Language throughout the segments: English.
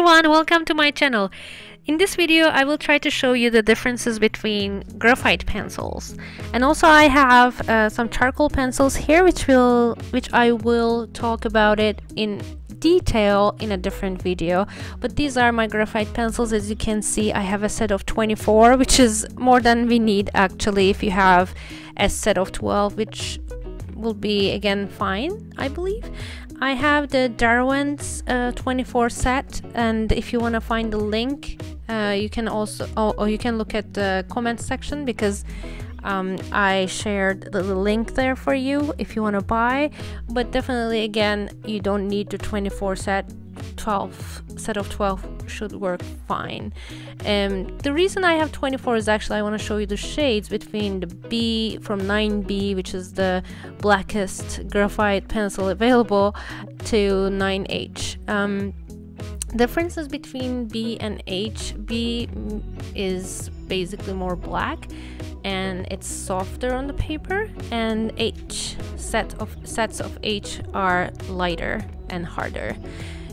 everyone, welcome to my channel. In this video I will try to show you the differences between graphite pencils, and also I have some charcoal pencils here which I will talk about it in detail in a different video. But these are my graphite pencils. As you can see, I have a set of 24, which is more than we need actually. If you have a set of 12, which will be again fine, I believe. I have the Darwin's 24 set, and if you want to find the link, you can also or you can look at the comment section, because I shared the link there for you if you want to buy. But definitely, again, you don't need the 24 set. 12 set of 12 should work fine. The reason I have 24 is actually I want to show you the shades between the B from 9B, which is the blackest graphite pencil available, to 9H. Differences between B and H: B is basically more black and it's softer on the paper, and H sets of H are lighter and harder.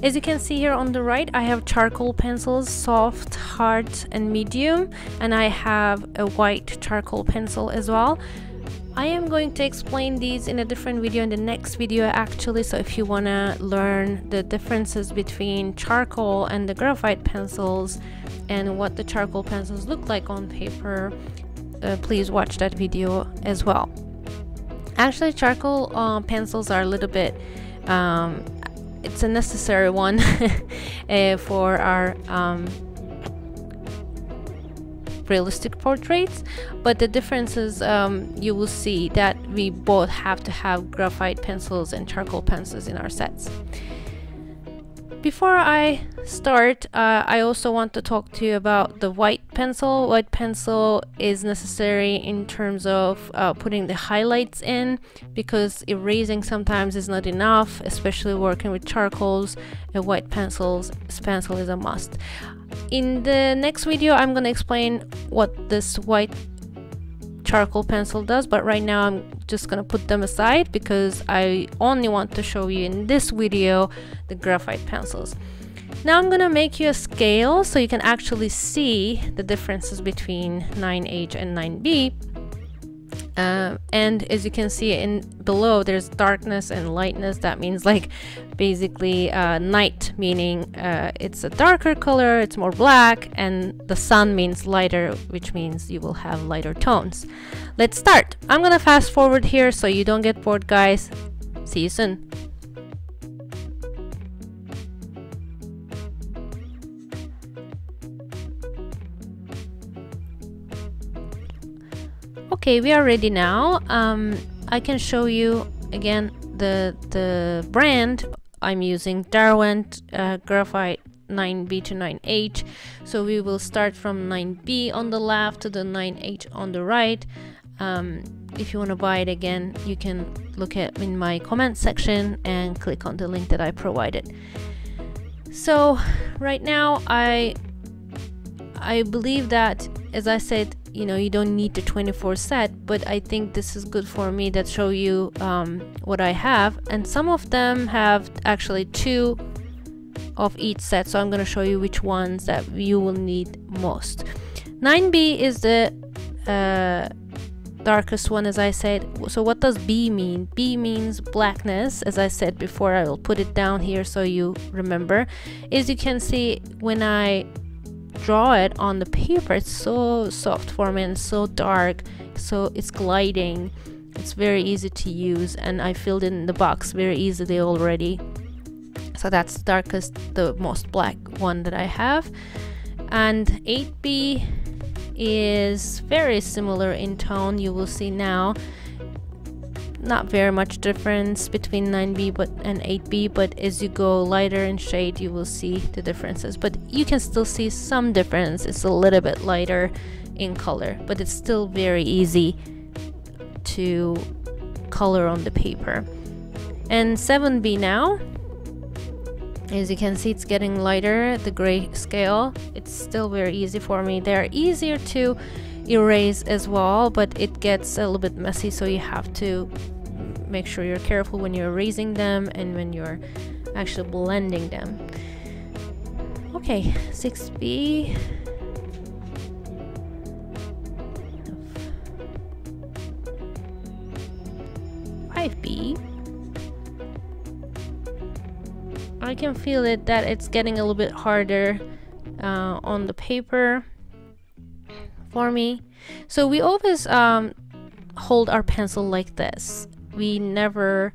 As you can see here on the right, I have charcoal pencils, soft, hard, and medium, and I have a white charcoal pencil as well. I am going to explain these in a different video, in the next video actually, so if you want to learn the differences between charcoal and the graphite pencils and what the charcoal pencils look like on paper, please watch that video as well. Actually, charcoal pencils are a little bit it's a necessary one for our realistic portraits, but the differences, you will see that we both have to have graphite pencils and charcoal pencils in our sets. Before I start, I also want to talk to you about the white pencil. White pencil is necessary in terms of putting the highlights in, because erasing sometimes is not enough, especially working with charcoals. A white pencil is a must. In the next video I'm going to explain what this white charcoal pencil does, but right now I'm just gonna put them aside because I only want to show you in this video the graphite pencils. Now I'm gonna make you a scale so you can actually see the differences between 9H and 9B. And as you can see in below, there's darkness and lightness. That means like basically night, meaning it's a darker color, it's more black, and the sun means lighter, which means you will have lighter tones. Let's start. I'm gonna fast forward here so you don't get bored, guys. See you soon. Okay, we are ready now. I can show you again the brand I'm using, Darwin graphite 9B to 9H. So we will start from 9B on the left to the 9H on the right. If you want to buy it, again, you can look at in my comment section and click on the link that I provided. So right now I believe that, as I said, you know, you don't need the 24 set, but I think this is good for me that show you what I have, and some of them have actually 2 of each set, so I'm going to show you which ones that you will need most. 9B is the darkest one, as I said. So what does B mean? B means blackness. As I said before, I will put it down here so you remember. As you can see, when I draw it on the paper, it's so soft for me and so dark, so it's gliding. It's very easy to use, and I filled in the box very easily already. So that's the darkest, the most black one that I have. And 8B is very similar in tone. You will see now not very much difference between 9B and 8B, but as you go lighter in shade you will see the differences, but you can still see some difference. It's a little bit lighter in color, but it's still very easy to color on the paper. And 7B now, as you can see, it's getting lighter, the gray scale. It's still very easy for me. They're easier to erase as well, but it gets a little bit messy, so you have to make sure you're careful when you're erasing them and when you're actually blending them. Okay, 6B. 5B. I can feel it that it's getting a little bit harder on the paper for me. So we always hold our pencil like this. We never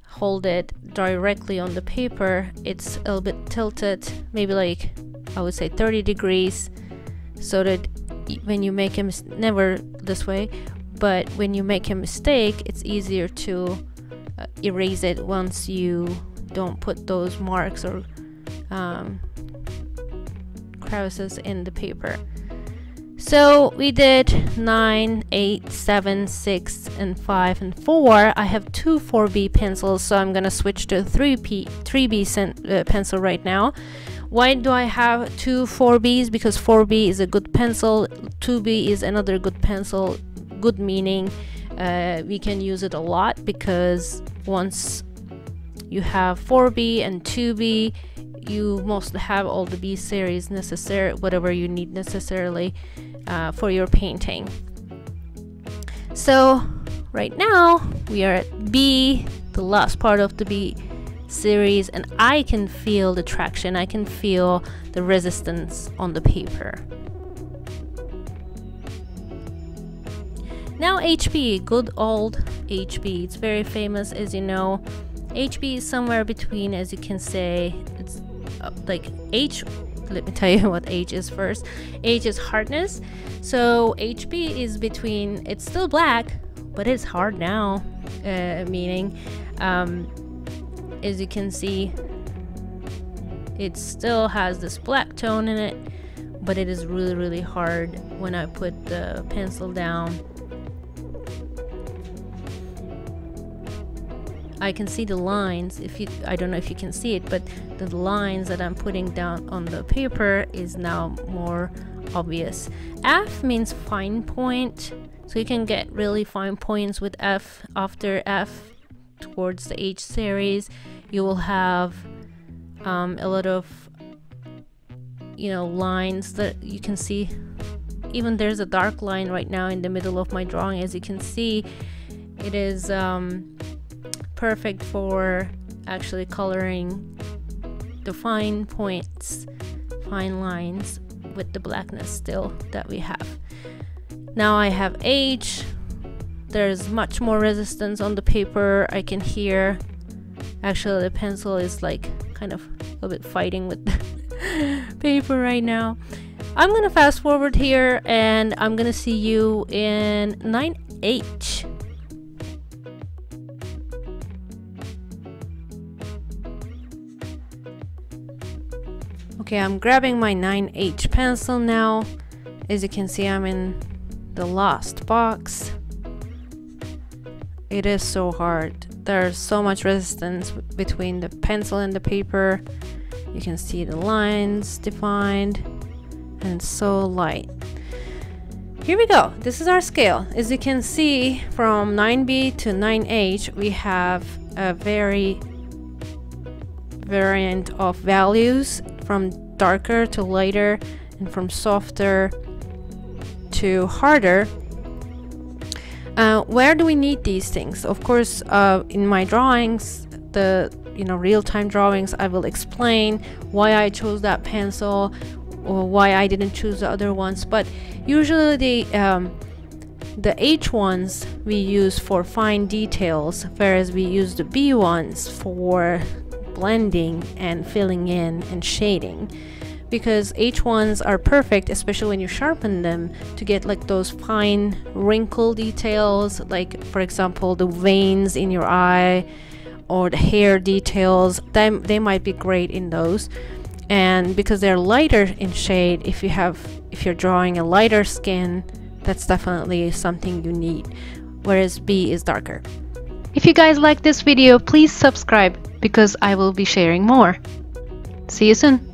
hold it directly on the paper. It's a little bit tilted, maybe like I would say 30 degrees, so that when you make a never this way, but when you make a mistake, it's easier to erase it once you don't put those marks or crevices in the paper. So we did 9, 8, 7, 6, and 5, and 4. I have two 4B pencils, so I'm gonna switch to 3B pencil right now. Why do I have two 4Bs? Because 4B is a good pencil, 2B is another good pencil. Good meaning we can use it a lot, because once you have 4B and 2B, you mostly have all the B series necessary, whatever you need necessarily for your painting. So right now we are at B, the last part of the B series, and I can feel the traction, I can feel the resistance on the paper. Now HB, good old HB, it's very famous, as you know. HB is somewhere between, as you can say, it's like H. Let me tell you what H is first. H is hardness, so HB is between, it's still black, but it's hard now, meaning as you can see, it still has this black tone in it, but it is really hard when I put the pencil down. I can see the lines, I don't know if you can see it, but the lines that I'm putting down on the paper is now more obvious. F means fine point, so you can get really fine points with F. After F, towards the H series, you will have a lot of, you know, lines that you can see. Even there's a dark line right now in the middle of my drawing. As you can see, it is perfect for actually coloring the fine points, fine lines with the blackness still that we have. Now I have H. There's much more resistance on the paper. I can hear, actually the pencil is like kind of a little bit fighting with the paper right now. I'm gonna fast forward here and I'm gonna see you in 9H. Okay, I'm grabbing my 9H pencil now. As you can see, I'm in the last box. It is so hard. There's so much resistance between the pencil and the paper. You can see the lines defined, and it's so light. Here we go. This is our scale. As you can see, from 9B to 9H, we have a very variant of values, from darker to lighter and from softer to harder. Where do we need these things? Of course, in my drawings, the real-time drawings, I will explain why I chose that pencil or why I didn't choose the other ones. But usually the H ones we use for fine details, whereas we use the B ones for blending and filling in and shading, because H1s are perfect, especially when you sharpen them, to get like those fine wrinkle details, like for example the veins in your eye or the hair details. They might be great in those. And because they're lighter in shade, if you're drawing a lighter skin, that's definitely something you need, whereas B is darker. If you guys like this video, please subscribe, because I will be sharing more. See you soon.